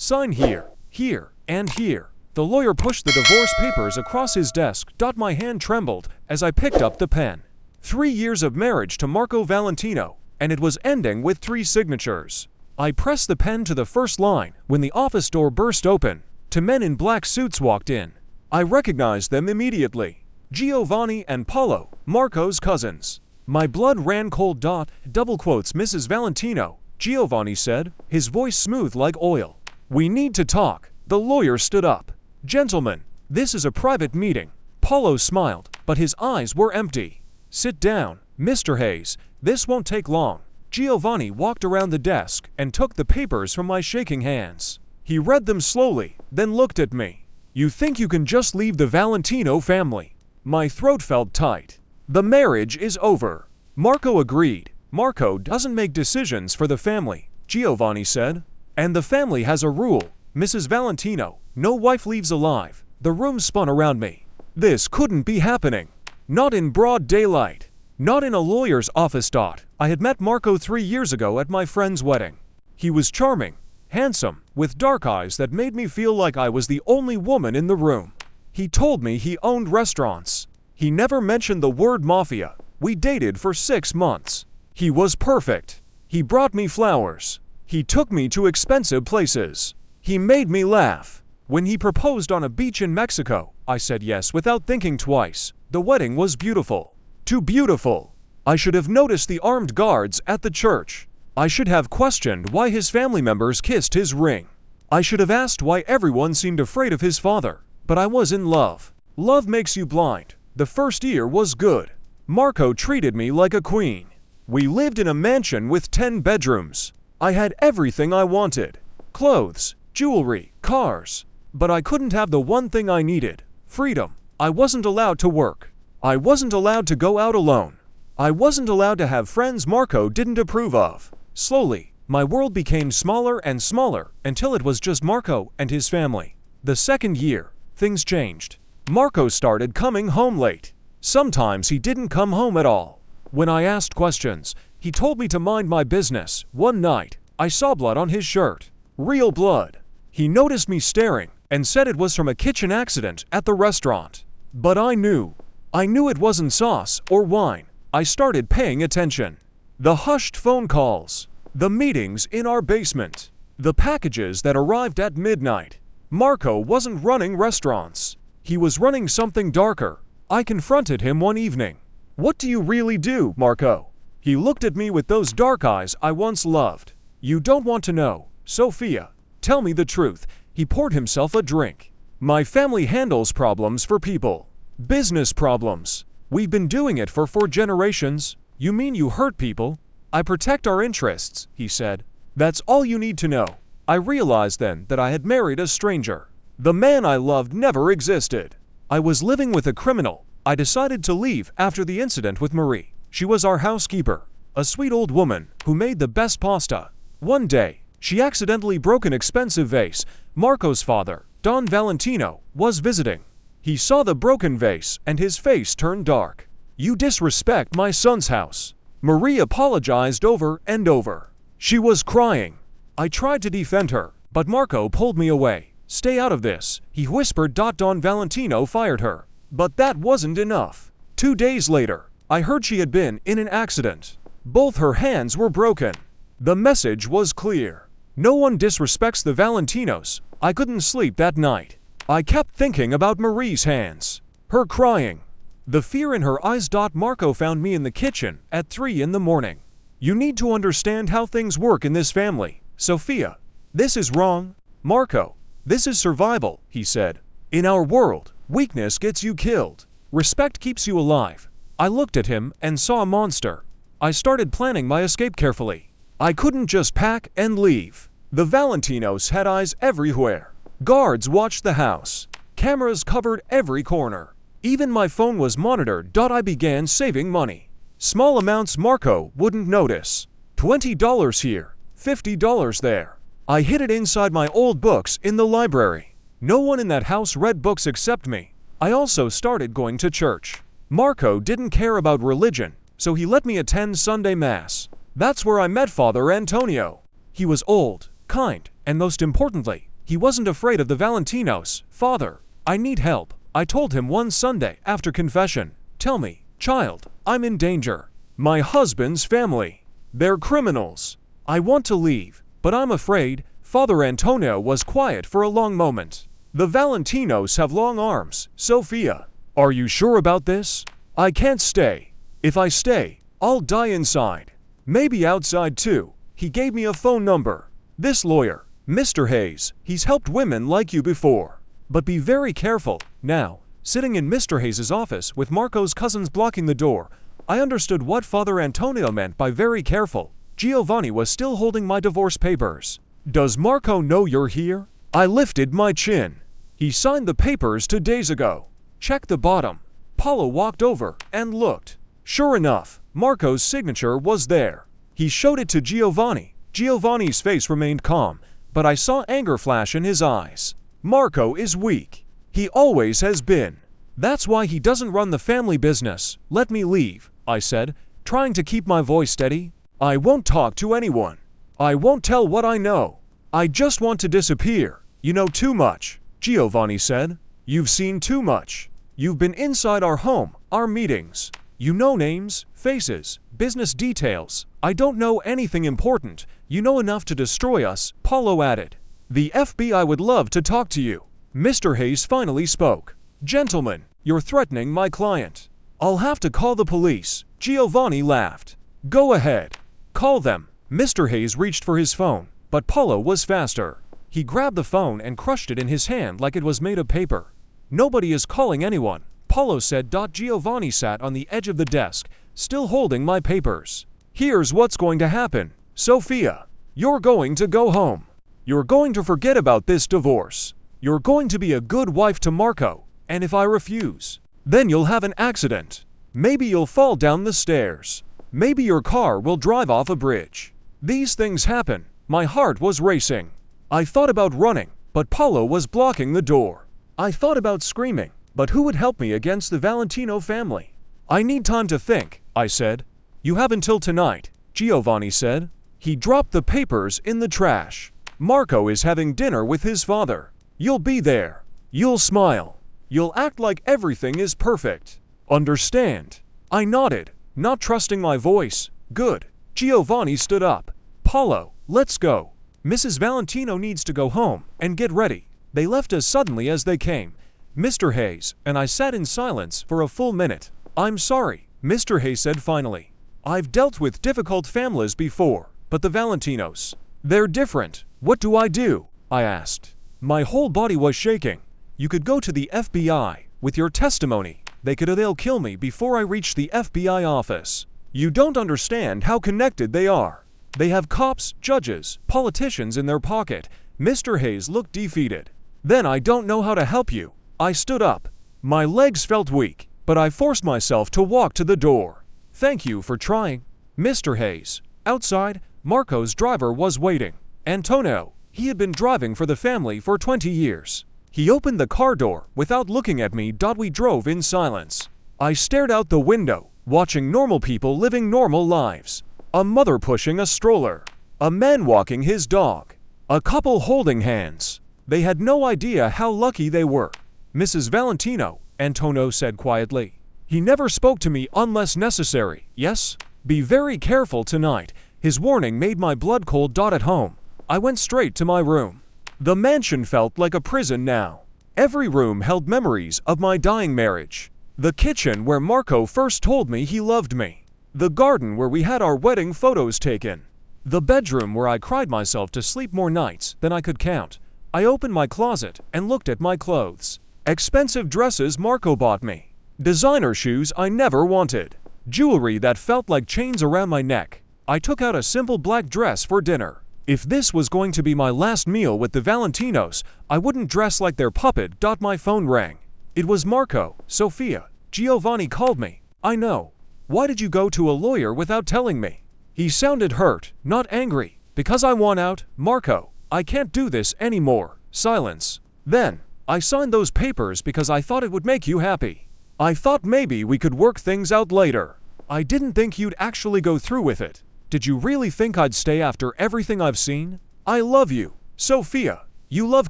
Sign here, here, and here. The lawyer pushed the divorce papers across his desk. My hand trembled as I picked up the pen. 3 years of marriage to Marco Valentino, and it was ending with 3 signatures. I pressed the pen to the first line when the office door burst open. 2 men in black suits walked in. I recognized them immediately. Giovanni and Paolo, Marco's cousins. My blood ran cold. Double quotes, Mrs. Valentino, Giovanni said, his voice smooth like oil. We need to talk. The lawyer stood up. Gentlemen, this is a private meeting. Paolo smiled, but his eyes were empty. Sit down, Mr. Hayes. This won't take long. Giovanni walked around the desk and took the papers from my shaking hands. He read them slowly, then looked at me. You think you can just leave the Valentino family? My throat felt tight. The marriage is over. Marco agreed. Marco doesn't make decisions for the family, Giovanni said. And the family has a rule, Mrs. Valentino, no wife leaves alive. The room spun around me. This couldn't be happening. Not in broad daylight. Not in a lawyer's office. I had met Marco 3 years ago at my friend's wedding. He was charming, handsome, with dark eyes that made me feel like I was the only woman in the room. He told me he owned restaurants. He never mentioned the word mafia. We dated for 6 months. He was perfect. He brought me flowers. He took me to expensive places. He made me laugh. When he proposed on a beach in Mexico, I said yes without thinking twice. The wedding was beautiful. Too beautiful. I should have noticed the armed guards at the church. I should have questioned why his family members kissed his ring. I should have asked why everyone seemed afraid of his father. But I was in love. Love makes you blind. The first year was good. Marco treated me like a queen. We lived in a mansion with 10 bedrooms. I had everything I wanted. Clothes, jewelry, cars. But I couldn't have the one thing I needed. Freedom. I wasn't allowed to work. I wasn't allowed to go out alone. I wasn't allowed to have friends Marco didn't approve of. Slowly, my world became smaller and smaller until it was just Marco and his family. The second year, things changed. Marco started coming home late. Sometimes he didn't come home at all. When I asked questions, he told me to mind my business. One night, I saw blood on his shirt. Real blood. He noticed me staring and said it was from a kitchen accident at the restaurant. But I knew it wasn't sauce or wine. I started paying attention. The hushed phone calls. The meetings in our basement. The packages that arrived at midnight. Marco wasn't running restaurants. He was running something darker. I confronted him one evening. What do you really do, Marco? He looked at me with those dark eyes I once loved. You don't want to know, Sophia. Tell me the truth. He poured himself a drink. My family handles problems for people. Business problems. We've been doing it for 4 generations. You mean you hurt people? I protect our interests, he said. That's all you need to know. I realized then that I had married a stranger. The man I loved never existed. I was living with a criminal. I decided to leave after the incident with Marie. She was our housekeeper, a sweet old woman who made the best pasta. One day, she accidentally broke an expensive vase. Marco's father, Don Valentino, was visiting. He saw the broken vase and his face turned dark. You disrespect my son's house. Marie apologized over and over. She was crying. I tried to defend her, but Marco pulled me away. Stay out of this, he whispered. Don Valentino fired her. But that wasn't enough. 2 days later, I heard she had been in an accident. Both her hands were broken. The message was clear. No one disrespects the Valentinos. I couldn't sleep that night. I kept thinking about Marie's hands. Her crying. The fear in her eyes. Marco found me in the kitchen at 3 in the morning. You need to understand how things work in this family, Sophia. This is wrong. Marco, this is survival, he said. In our world, weakness gets you killed. Respect keeps you alive. I looked at him and saw a monster. I started planning my escape carefully. I couldn't just pack and leave. The Valentinos had eyes everywhere. Guards watched the house. Cameras covered every corner. Even my phone was monitored. I began saving money. Small amounts Marco wouldn't notice. $20 here, $50 there. I hid it inside my old books in the library. No one in that house read books except me. I also started going to church. Marco didn't care about religion, so he let me attend Sunday Mass. That's where I met Father Antonio. He was old, kind, and most importantly, He wasn't afraid of the Valentinos. Father, I need help, I told him one Sunday after confession. Tell me, child, I'm in danger. My husband's family. They're criminals. I want to leave, but I'm afraid. Father Antonio was quiet for a long moment. The Valentinos have long arms, Sophia. Are you sure about this? I can't stay. If I stay, I'll die inside. Maybe outside too. He gave me a phone number. This lawyer, Mr. Hayes, he's helped women like you before. But be very careful. Now, sitting in Mr. Hayes's office with Marco's cousins blocking the door, I understood what Father Antonio meant by very careful. Giovanni was still holding my divorce papers. Does Marco know you're here? I lifted my chin. He signed the papers 2 days ago. Check the bottom. Paulo walked over and looked. Sure enough, Marco's signature was there. He showed it to Giovanni. Giovanni's face remained calm, but I saw anger flash in his eyes. Marco is weak. He always has been. That's why he doesn't run the family business. Let me leave, I said, trying to keep my voice steady. I won't talk to anyone. I won't tell what I know. I just want to disappear. You know too much, Giovanni said. You've seen too much. You've been inside our home, our meetings. You know names, faces, business details. I don't know anything important. You know enough to destroy us, Paulo added. The FBI would love to talk to you. Mr. Hayes finally spoke. Gentlemen, you're threatening my client. I'll have to call the police. Giovanni laughed. Go ahead. Call them. Mr. Hayes reached for his phone, but Paulo was faster. He grabbed the phone and crushed it in his hand like it was made of paper. Nobody is calling anyone, Paulo said. Giovanni sat on the edge of the desk, still holding my papers. Here's what's going to happen, Sophia. You're going to go home. You're going to forget about this divorce. You're going to be a good wife to Marco, and if I refuse, then you'll have an accident. Maybe you'll fall down the stairs. Maybe your car will drive off a bridge. These things happen. My heart was racing. I thought about running, but Paulo was blocking the door. I thought about screaming, but who would help me against the Valentino family? I need time to think, I said. You have until tonight, Giovanni said. He dropped the papers in the trash. Marco is having dinner with his father. You'll be there. You'll smile. You'll act like everything is perfect. Understand? I nodded, not trusting my voice. Good. Giovanni stood up. Paulo, let's go. Mrs. Valentino needs to go home and get ready. They left as suddenly as they came. Mr. Hayes and I sat in silence for a full minute. I'm sorry, Mr. Hayes said finally. I've dealt with difficult families before, but the Valentinos, they're different. What do? I asked. My whole body was shaking. You could go to the FBI with your testimony. They'll kill me before I reach the FBI office. You don't understand how connected they are. They have cops, judges, politicians in their pocket. Mr. Hayes looked defeated. Then I don't know how to help you. I stood up. My legs felt weak, but I forced myself to walk to the door. Thank you for trying, Mr. Hayes. Outside, Marco's driver was waiting. Antonio. He had been driving for the family for 20 years. He opened the car door without looking at me. We drove in silence. I stared out the window, watching normal people living normal lives. A mother pushing a stroller. A man walking his dog. A couple holding hands. They had no idea how lucky they were. Mrs. Valentino, Antonio said quietly. He never spoke to me unless necessary, yes? Be very careful tonight. His warning made my blood cold. At home, I went straight to my room. The mansion felt like a prison now. Every room held memories of my dying marriage. The kitchen where Marco first told me he loved me. The garden where we had our wedding photos taken. The bedroom where I cried myself to sleep more nights than I could count. I opened my closet and looked at my clothes. Expensive dresses Marco bought me. Designer shoes I never wanted. Jewelry that felt like chains around my neck. I took out a simple black dress for dinner. If this was going to be my last meal with the Valentinos, I wouldn't dress like their puppet. My phone rang. It was Marco. Sophia. Giovanni called me. I know. Why did you go to a lawyer without telling me? He sounded hurt, not angry. Because I want out, Marco. I can't do this anymore. Silence. Then, I signed those papers because I thought it would make you happy. I thought maybe we could work things out later. I didn't think you'd actually go through with it. Did you really think I'd stay after everything I've seen? I love you, Sophia. You love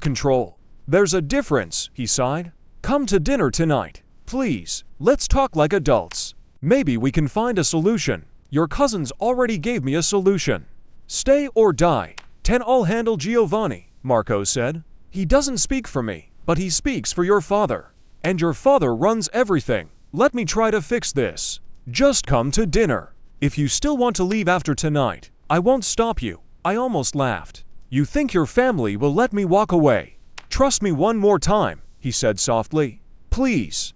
control. There's a difference, he sighed. Come to dinner tonight. Please, let's talk like adults. Maybe we can find a solution. Your cousins already gave me a solution. Stay or die. 10 I'll handle Giovanni, Marco said. He doesn't speak for me, but he speaks for your father. And your father runs everything. Let me try to fix this. Just come to dinner. If you still want to leave after tonight, I won't stop you. I almost laughed. You think your family will let me walk away? Trust me one more time, he said softly. Please.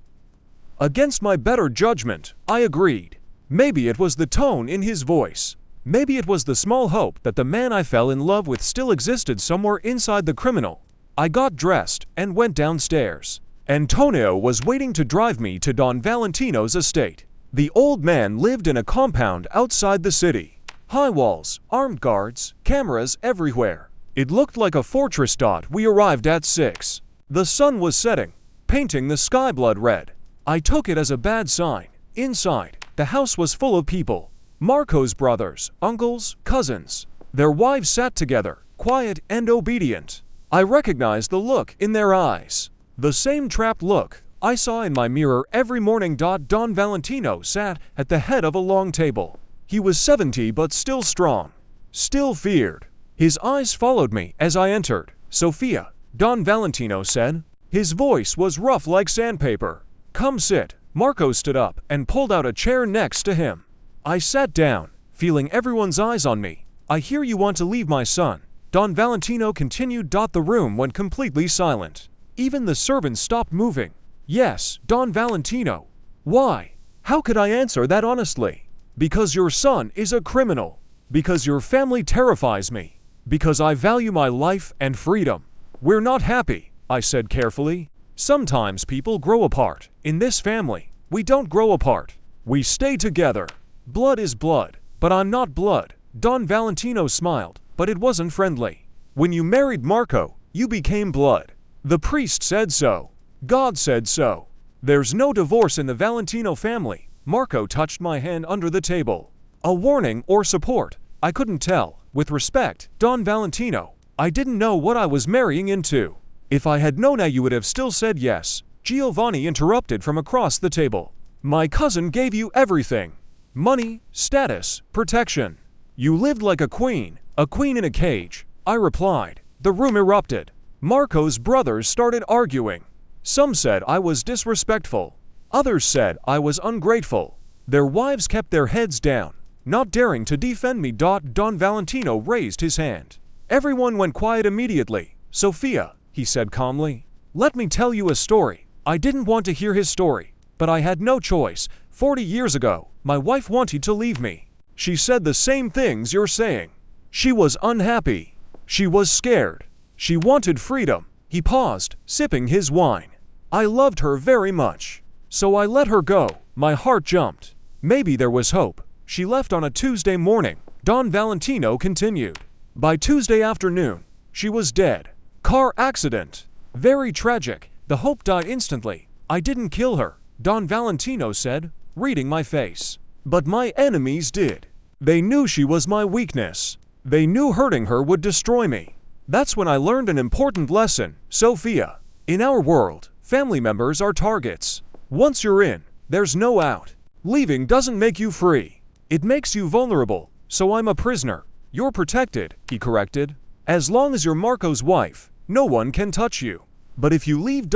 Against my better judgment, I agreed. Maybe it was the tone in his voice. Maybe it was the small hope that the man I fell in love with still existed somewhere inside the criminal. I got dressed and went downstairs. Antonio was waiting to drive me to Don Valentino's estate. The old man lived in a compound outside the city. High walls, armed guards, cameras everywhere. It looked like a fortress. We arrived at 6. The sun was setting, painting the sky blood red. I took it as a bad sign. Inside, the house was full of people. Marco's brothers, uncles, cousins. Their wives sat together, quiet and obedient. I recognized the look in their eyes. The same trapped look I saw in my mirror every morning. Don Valentino sat at the head of a long table. He was 70 but still strong, still feared. His eyes followed me as I entered. Sophia, Don Valentino said. His voice was rough like sandpaper. Come sit. Marco stood up and pulled out a chair next to him. I sat down, feeling everyone's eyes on me. I hear you want to leave my son, Don Valentino continued. The room went completely silent. Even the servants stopped moving. Yes, Don Valentino. Why? How could I answer that honestly? Because your son is a criminal. Because your family terrifies me. Because I value my life and freedom. We're not happy, I said carefully. Sometimes people grow apart. In this family, we don't grow apart. We stay together. Blood is blood, but I'm not blood. Don Valentino smiled, but it wasn't friendly. When you married Marco, you became blood. The priest said so. God said so. There's no divorce in the Valentino family. Marco touched my hand under the table. A warning or support? I couldn't tell. With respect, Don Valentino, I didn't know what I was marrying into. If I had known, you would have still said yes. Giovanni interrupted from across the table. My cousin gave you everything. Money, status, protection. You lived like a queen in a cage. I replied. The room erupted. Marco's brothers started arguing. Some said I was disrespectful. Others said I was ungrateful. Their wives kept their heads down, not daring to defend me. Don Valentino raised his hand. Everyone went quiet immediately. Sophia, he said calmly, let me tell you a story. I didn't want to hear his story, but I had no choice. 40 years ago, my wife wanted to leave me. She said the same things you're saying. She was unhappy. She was scared. She wanted freedom. He paused, sipping his wine. I loved her very much. So I let her go. My heart jumped. Maybe there was hope. She left on a Tuesday morning. Don Valentino continued. By Tuesday afternoon, she was dead. Car accident. Very tragic. The hope died instantly. I didn't kill her, Don Valentino said, reading my face. But my enemies did. They knew she was my weakness. They knew hurting her would destroy me. That's when I learned an important lesson, Sophia. In our world, family members are targets. Once you're in, there's no out. Leaving doesn't make you free. It makes you vulnerable. So I'm a prisoner. You're protected, he corrected. As long as you're Marco's wife, no one can touch you. But if you leave ...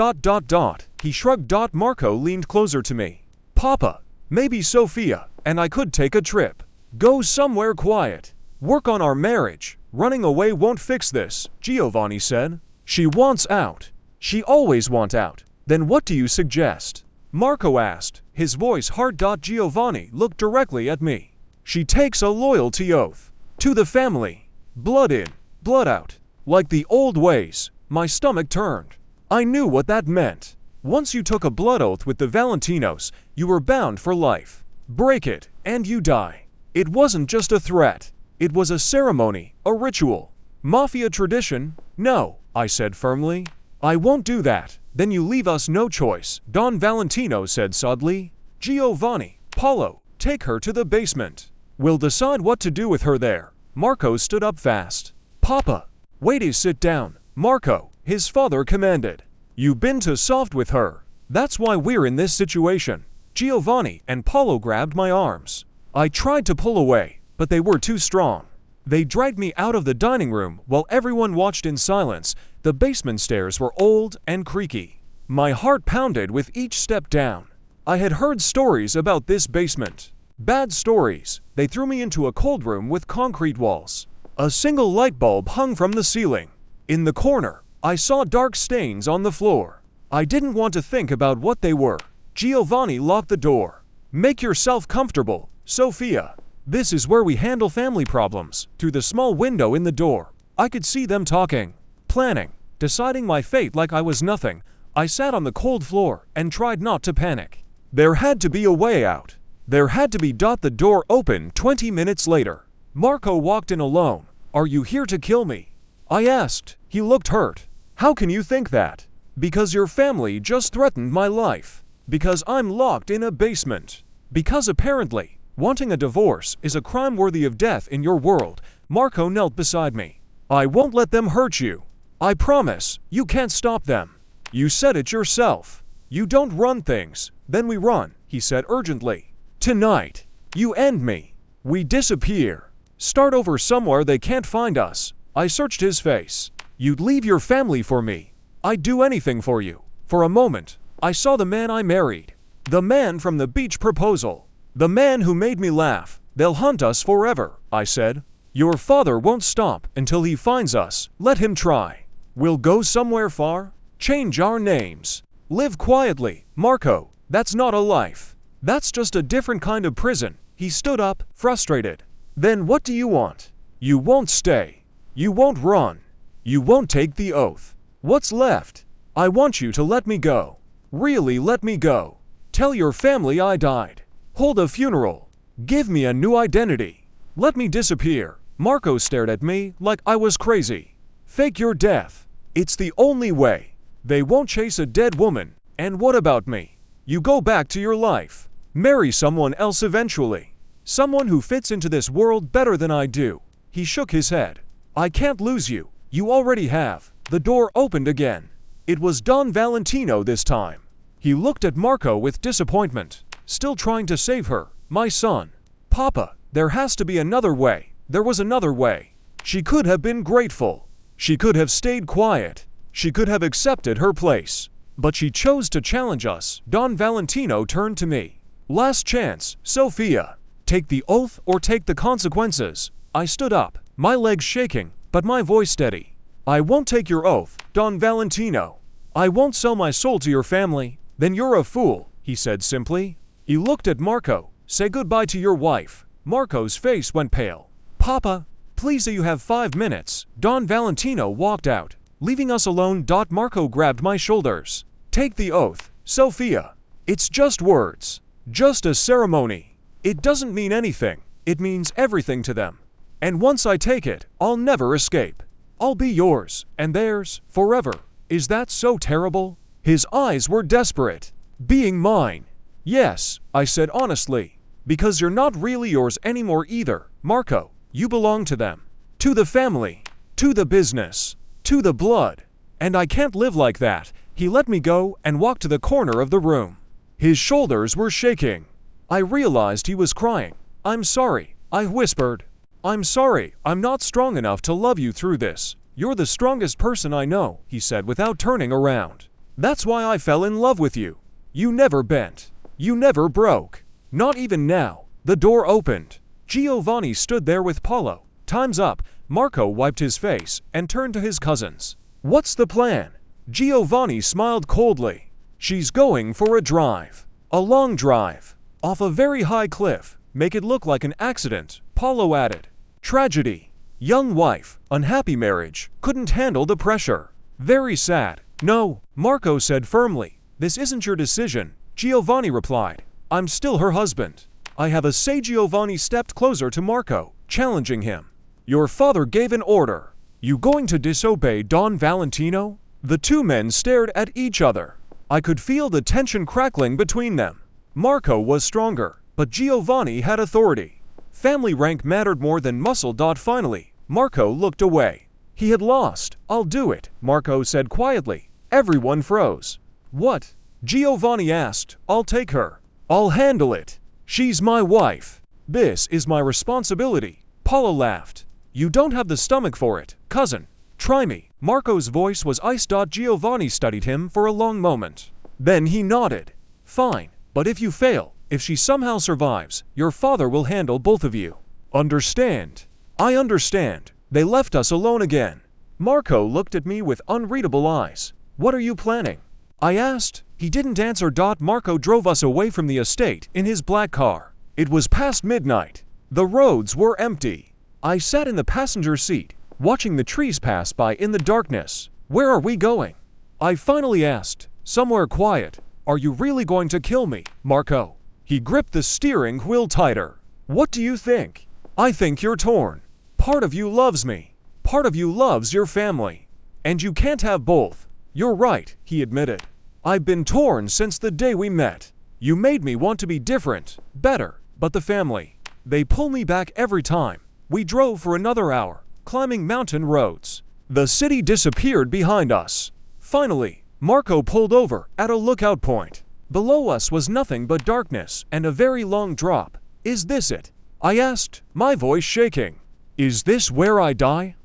he shrugged. Marco leaned closer to me. Papa, maybe Sophia and I could take a trip. Go somewhere quiet. Work on our marriage. Running away won't fix this, Giovanni said. She wants out. She always wants out. Then what do you suggest? Marco asked, his voice hard. Giovanni looked directly at me. She takes a loyalty oath. To the family. Blood in, blood out. Like the old ways. My stomach turned. I knew what that meant. Once you took a blood oath with the Valentinos, you were bound for life. Break it, and you die. It wasn't just a threat. It was a ceremony, a ritual. Mafia tradition? No, I said firmly. I won't do that. Then you leave us no choice, Don Valentino said sadly. Giovanni, Paulo, take her to the basement. We'll decide what to do with her there. Marco stood up fast. Papa, wait, sit down. Marco, his father commanded. You've been too soft with her. That's why we're in this situation. Giovanni and Paolo grabbed my arms. I tried to pull away, but they were too strong. They dragged me out of the dining room while everyone watched in silence. The basement stairs were old and creaky. My heart pounded with each step down. I had heard stories about this basement. Bad stories. They threw me into a cold room with concrete walls. A single light bulb hung from the ceiling. In the corner, I saw dark stains on the floor. I didn't want to think about what they were. Giovanni locked the door. Make yourself comfortable, Sophia. This is where we handle family problems. Through the small window in the door, I could see them talking, planning, deciding my fate like I was nothing. I sat on the cold floor and tried not to panic. There had to be a way out. There had to be. The door opened 20 minutes later. Marco walked in alone. Are you here to kill me? I asked. He looked hurt. How can you think that? Because your family just threatened my life. Because I'm locked in a basement. Because apparently, wanting a divorce is a crime worthy of death in your world. Marco knelt beside me. I won't let them hurt you. I promise. You can't stop them. You said it yourself. You don't run things, then we run, he said urgently. Tonight, you end me. We disappear. Start over somewhere they can't find us. I searched his face. You'd leave your family for me. I'd do anything for you. For a moment, I saw the man I married. The man from the beach proposal. The man who made me laugh. They'll hunt us forever, I said. Your father won't stop until he finds us. Let him try. We'll go somewhere far. Change our names. Live quietly, Marco. That's not a life. That's just a different kind of prison. He stood up, frustrated. Then what do you want? You won't stay. You won't run. You won't take the oath. What's left? I want you to let me go. Really let me go. Tell your family I died. Hold a funeral. Give me a new identity. Let me disappear. Marco stared at me like I was crazy. Fake your death. It's the only way. They won't chase a dead woman. And what about me? You go back to your life. Marry someone else eventually. Someone who fits into this world better than I do. He shook his head. I can't lose you. You already have. The door opened again. It was Don Valentino this time. He looked at Marco with disappointment. Still trying to save her. My son. Papa, there has to be another way. There was another way. She could have been grateful. She could have stayed quiet. She could have accepted her place. But she chose to challenge us. Don Valentino turned to me. Last chance, Sophia. Take the oath or take the consequences. I stood up, my legs shaking, but my voice steady. I won't take your oath, Don Valentino. I won't sell my soul to your family. Then you're a fool, he said simply. He looked at Marco. Say goodbye to your wife. Marco's face went pale. Papa, please say you have 5 minutes. Don Valentino walked out, leaving us alone. Marco grabbed my shoulders. Take the oath, Sophia. It's just words. Just a ceremony. It doesn't mean anything. It means everything to them. And once I take it, I'll never escape. I'll be yours, and theirs, forever. Is that so terrible? His eyes were desperate. Being mine. Yes, I said honestly. Because you're not really yours anymore either, Marco. You belong to them. To the family. To the business. To the blood. And I can't live like that. He let me go and walked to the corner of the room. His shoulders were shaking. I realized he was crying. I'm sorry, I whispered. I'm sorry, I'm not strong enough to love you through this. You're the strongest person I know, he said without turning around. That's why I fell in love with you. You never bent. You never broke. Not even now. The door opened. Giovanni stood there with Paolo. Time's up. Marco wiped his face and turned to his cousins. What's the plan? Giovanni smiled coldly. She's going for a drive. A long drive. Off a very high cliff. Make it look like an accident, Paolo added. Tragedy. Young wife, unhappy marriage, couldn't handle the pressure. Very sad. No, Marco said firmly. This isn't your decision, Giovanni replied. I'm still her husband. I have a say. Giovanni stepped closer to Marco, challenging him. Your father gave an order. You going to disobey Don Valentino? The two men stared at each other. I could feel the tension crackling between them. Marco was stronger, but Giovanni had authority. Family rank mattered more than muscle. Finally, Marco looked away. He had lost. I'll do it, Marco said quietly. Everyone froze. What? Giovanni asked. I'll take her. I'll handle it. She's my wife. This is my responsibility. Paula laughed. You don't have the stomach for it, cousin. Try me. Marco's voice was ice. Giovanni studied him for a long moment. Then he nodded. Fine, but if you fail, if she somehow survives, your father will handle both of you. Understand? I understand. They left us alone again. Marco looked at me with unreadable eyes. What are you planning? I asked. He didn't answer. Marco drove us away from the estate in his black car. It was past midnight. The roads were empty. I sat in the passenger seat, watching the trees pass by in the darkness. Where are we going? I finally asked. Somewhere quiet. Are you really going to kill me, Marco? He gripped the steering wheel tighter. What do you think? I think you're torn. Part of you loves me. Part of you loves your family. And you can't have both. You're right, he admitted. I've been torn since the day we met. You made me want to be different, better, but the family. They pull me back every time. We drove for another hour, climbing mountain roads. The city disappeared behind us. Finally, Marco pulled over at a lookout point. Below us was nothing but darkness and a very long drop. Is this it? I asked, my voice shaking. Is this where I die?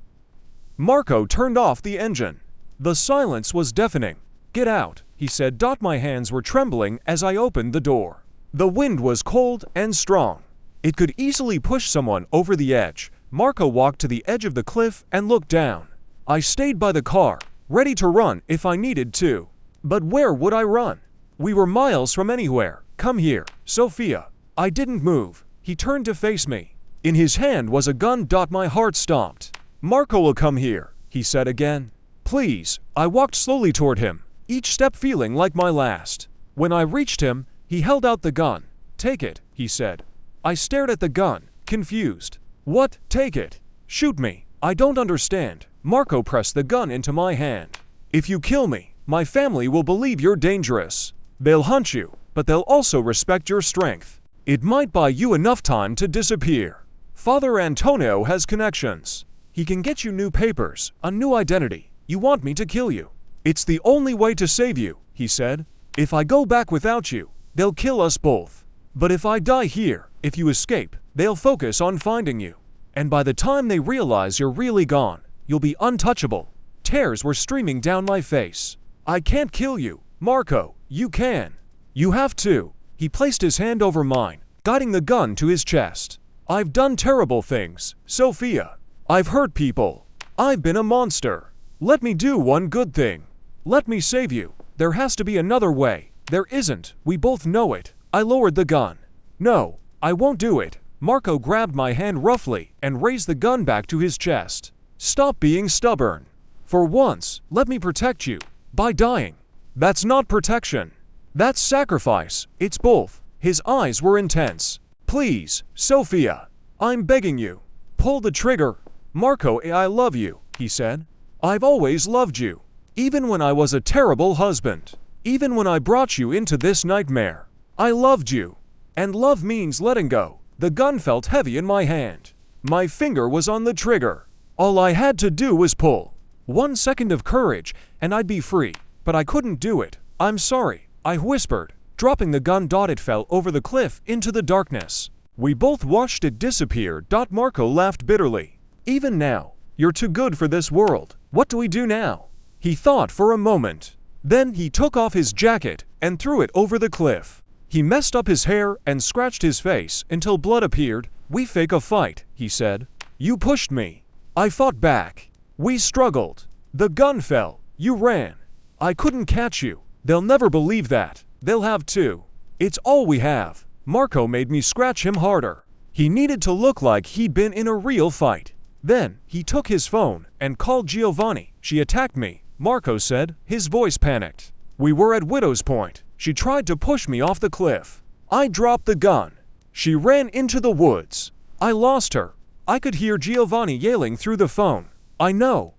Marco turned off the engine. The silence was deafening. Get out, he said. My hands were trembling as I opened the door. The wind was cold and strong. It could easily push someone over the edge. Marco walked to the edge of the cliff and looked down. I stayed by the car, ready to run if I needed to. But where would I run? We were miles from anywhere. Come here, Sophia. I didn't move. He turned to face me. In his hand was a gun. My heart stopped. Marco will come here, he said again. Please. I walked slowly toward him, each step feeling like my last. When I reached him, he held out the gun. Take it, he said. I stared at the gun, confused. What? Take it. Shoot me. I don't understand. Marco pressed the gun into my hand. If you kill me, my family will believe you're dangerous. They'll hunt you, but they'll also respect your strength. It might buy you enough time to disappear. Father Antonio has connections. He can get you new papers, a new identity. You want me to kill you? It's the only way to save you, he said. If I go back without you, they'll kill us both. But if I die here, if you escape, they'll focus on finding you. And by the time they realize you're really gone, you'll be untouchable. Tears were streaming down my face. I can't kill you, Marco. You can. You have to. He placed his hand over mine, guiding the gun to his chest. I've done terrible things, Sophia. I've hurt people. I've been a monster. Let me do one good thing. Let me save you. There has to be another way. There isn't. We both know it. I lowered the gun. No, I won't do it. Marco grabbed my hand roughly and raised the gun back to his chest. Stop being stubborn. For once, let me protect you. By dying. That's not protection. That's sacrifice. It's both. His eyes were intense. Please, Sophia. I'm begging you. Pull the trigger. Marco, I love you, he said. I've always loved you. Even when I was a terrible husband. Even when I brought you into this nightmare. I loved you. And love means letting go. The gun felt heavy in my hand. My finger was on the trigger. All I had to do was pull. 1 second of courage, and I'd be free. But I couldn't do it. I'm sorry, I whispered, dropping the gun. It fell over the cliff into the darkness. We both watched it disappear. Marco laughed bitterly. Even now, you're too good for this world. What do we do now? He thought for a moment. Then he took off his jacket and threw it over the cliff. He messed up his hair and scratched his face until blood appeared. We fake a fight, he said. You pushed me. I fought back. We struggled. The gun fell. You ran. I couldn't catch you. They'll never believe that. They'll have to. It's all we have. Marco made me scratch him harder. He needed to look like he'd been in a real fight. Then, he took his phone and called Giovanni. She attacked me, Marco said, his voice panicked. We were at Widow's Point. She tried to push me off the cliff. I dropped the gun. She ran into the woods. I lost her. I could hear Giovanni yelling through the phone. I know,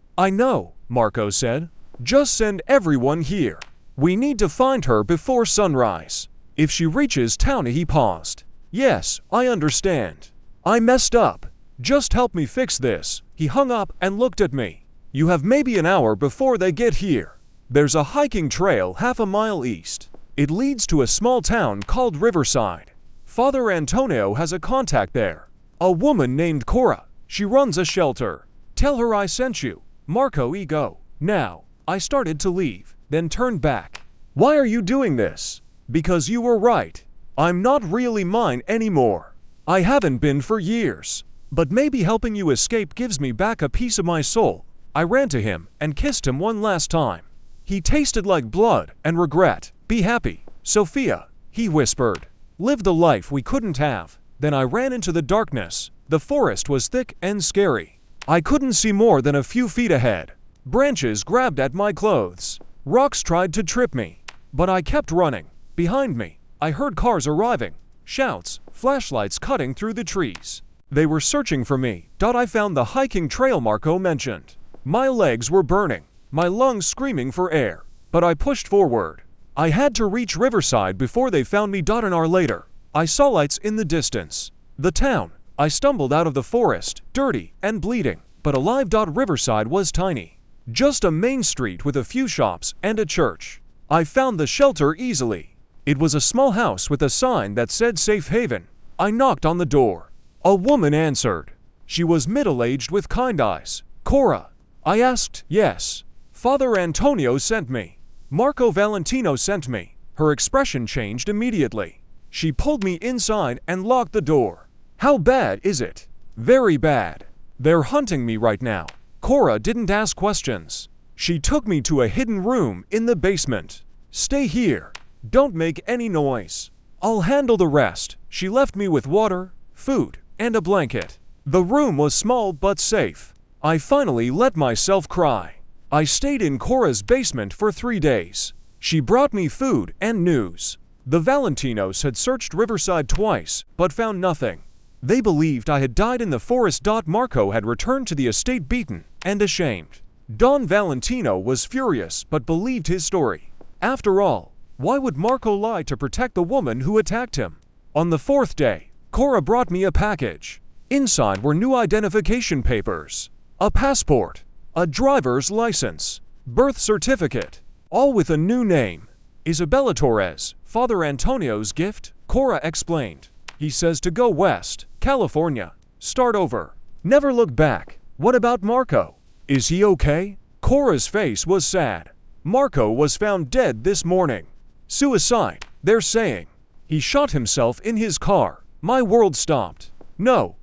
Marco said. Just send everyone here. We need to find her before sunrise. If she reaches town. He paused. Yes, I understand. I messed up. Just help me fix this. He hung up and looked at me. You have maybe an hour before they get here. There's a hiking trail half a mile east. It leads to a small town called Riverside. Father Antonio has a contact there. A woman named Cora. She runs a shelter. Tell her I sent you. Marco Ego. Now, I started to leave, then turned back. Why are you doing this? Because you were right. I'm not really mine anymore. I haven't been for years. But maybe helping you escape gives me back a piece of my soul. I ran to him and kissed him one last time. He tasted like blood and regret. Be happy, Sophia, he whispered. Live the life we couldn't have. Then I ran into the darkness. The forest was thick and scary. I couldn't see more than a few feet ahead. Branches grabbed at my clothes. Rocks tried to trip me. But I kept running. Behind me, I heard cars arriving. Shouts, flashlights cutting through the trees. They were searching for me. I found the hiking trail Marco mentioned. My legs were burning, my lungs screaming for air. But I pushed forward. I had to reach Riverside before they found me. An hour later, I saw lights in the distance. The town. I stumbled out of the forest, dirty and bleeding, but alive. Riverside was tiny. Just a main street with a few shops and a church. I found the shelter easily. It was a small house with a sign that said Safe Haven. I knocked on the door. A woman answered. She was middle-aged with kind eyes. Cora. I asked. Yes. Father Antonio sent me. Marco Valentino sent me. Her expression changed immediately. She pulled me inside and locked the door. How bad is it? Very bad. They're hunting me right now. Cora didn't ask questions. She took me to a hidden room in the basement. Stay here. Don't make any noise. I'll handle the rest. She left me with water, food, and a blanket. The room was small but safe. I finally let myself cry. I stayed in Cora's basement for 3 days. She brought me food and news. The Valentinos had searched Riverside twice, but found nothing. They believed I had died in the forest. Marco had returned to the estate beaten and ashamed. Don Valentino was furious but believed his story. After all, why would Marco lie to protect the woman who attacked him? On the 4th day, Cora brought me a package. Inside were new identification papers, a passport, a driver's license, birth certificate, all with a new name. Isabella Torres, Father Antonio's gift, Cora explained. He says to go west, California, start over, never look back. What about Marco? Is he okay? Cora's face was sad. Marco was found dead this morning. Suicide, they're saying. He shot himself in his car. My world stopped. No,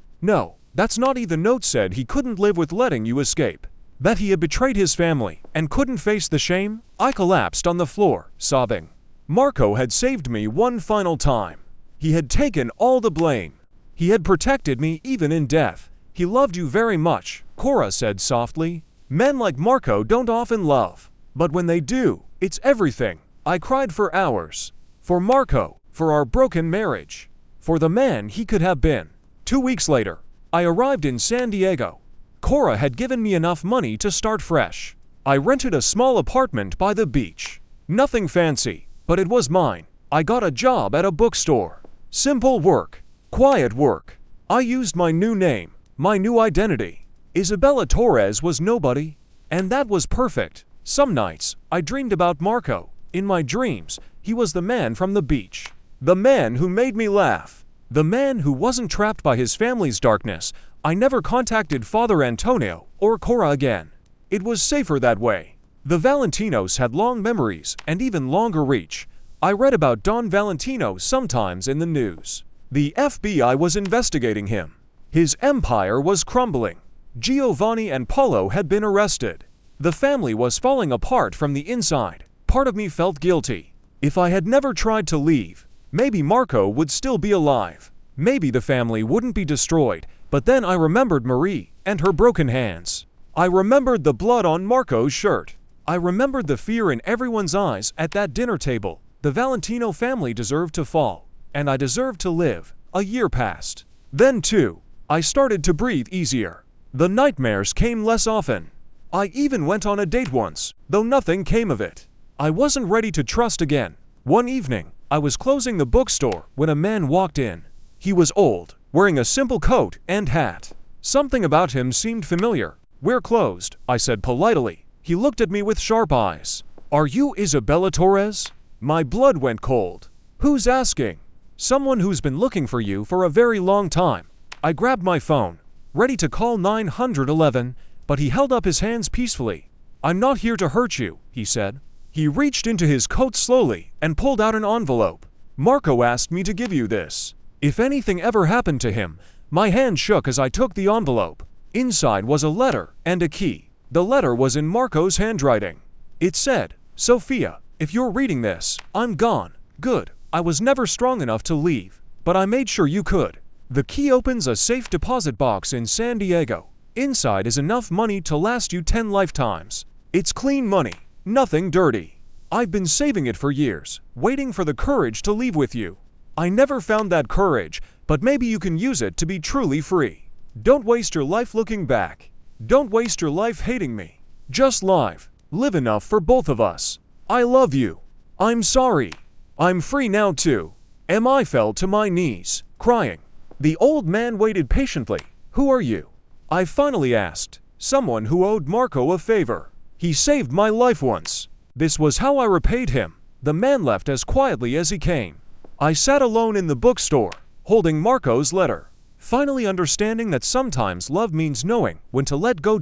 that's not it. The note said he couldn't live with letting you escape. That he had betrayed his family and couldn't face the shame. I collapsed on the floor, sobbing. Marco had saved me one final time. He had taken all the blame. He had protected me even in death. He loved you very much, Cora said softly. Men like Marco don't often love. But when they do, it's everything. I cried for hours. For Marco, for our broken marriage, for the man he could have been. 2 weeks later, I arrived in San Diego. Cora had given me enough money to start fresh. I rented a small apartment by the beach. Nothing fancy, but it was mine. I got a job at a bookstore. Simple work, quiet work. I used my new name, my new identity. Isabella Torres was nobody, and that was perfect. Some nights, I dreamed about Marco. In my dreams, he was the man from the beach. The man who made me laugh. The man who wasn't trapped by his family's darkness. I never contacted Father Antonio or Cora again. It was safer that way. The Valentinos had long memories and even longer reach. I read about Don Valentino sometimes in the news. The FBI was investigating him. His empire was crumbling. Giovanni and Paulo had been arrested. The family was falling apart from the inside. Part of me felt guilty. If I had never tried to leave, maybe Marco would still be alive. Maybe the family wouldn't be destroyed. But then I remembered Marie and her broken hands. I remembered the blood on Marco's shirt. I remembered the fear in everyone's eyes at that dinner table. The Valentino family deserved to fall, and I deserved to live. A year passed. Then, too, I started to breathe easier. The nightmares came less often. I even went on a date once, though nothing came of it. I wasn't ready to trust again. One evening, I was closing the bookstore when a man walked in. He was old, wearing a simple coat and hat. Something about him seemed familiar. We're closed, I said politely. He looked at me with sharp eyes. Are you Isabella Torres? My blood went cold. Who's asking? Someone who's been looking for you for a very long time. I grabbed my phone, ready to call 911, but he held up his hands peacefully. I'm not here to hurt you, he said. He reached into his coat slowly and pulled out an envelope. Marco asked me to give you this. If anything ever happened to him, my hand shook as I took the envelope. Inside was a letter and a key. The letter was in Marco's handwriting. It said, Sophia, if you're reading this, I'm gone. Good. I was never strong enough to leave, but I made sure you could. The key opens a safe deposit box in San Diego. Inside is enough money to last you 10 lifetimes. It's clean money, nothing dirty. I've been saving it for years, waiting for the courage to leave with you. I never found that courage, but maybe you can use it to be truly free. Don't waste your life looking back. Don't waste your life hating me. Just live enough for both of us. I love you. I'm sorry. I'm free now too. I fell to my knees, crying. The old man waited patiently. Who are you? I finally asked. Someone who owed Marco a favor. He saved my life once. This was how I repaid him. The man left as quietly as he came. I sat alone in the bookstore, holding Marco's letter, finally understanding that sometimes love means knowing when to let go.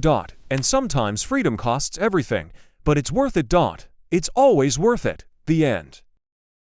And sometimes freedom costs everything, but it's worth it. It's always worth it. The end.